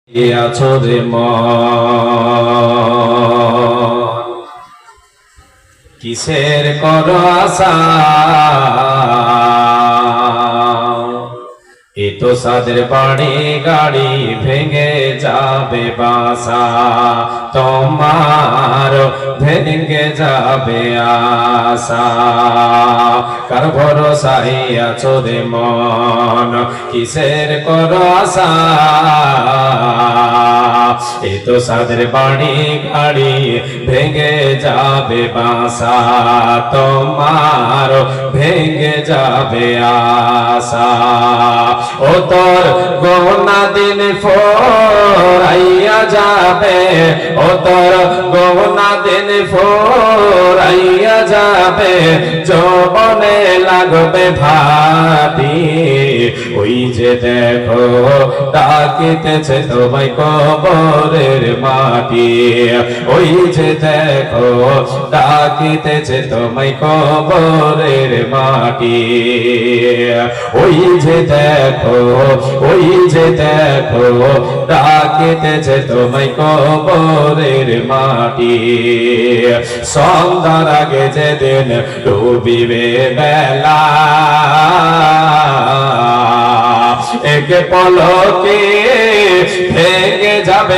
আছো রে মন, কিসের করো আশা? এ তো সাদের বাড়ি গাড়ি ভেঙে যাবে বাসা, তোমার ভেঙে যাবে আশা। কার ভরসায় আছো রে মন, কিসের করো আশা? এ তো সাদের বাড়ি গাড়ি ভেঙে যাবে বাসা, তোমার ভেঙে যাবে আশা। ও তোর গহনা দিন ফোরাইয়া যাবে, ও তোর গহনা দিন ফোরাইয়া যাবে, যৌবনে লাগবে ভাবি। ওই যে দেখো ডাকিতেছে তোমায় কবরের মাটি, ওই যে দেখো ডাকিতেছে তোমায় কবরের মাটি। ওই যে দেখো, ওই যে দেখো ডাকিতেছে তোমায় কবরের মাটি। সন্ধ্যার আগে যেদিন ডুবিবে বেলা, এক পলকে ভেঙে যাবে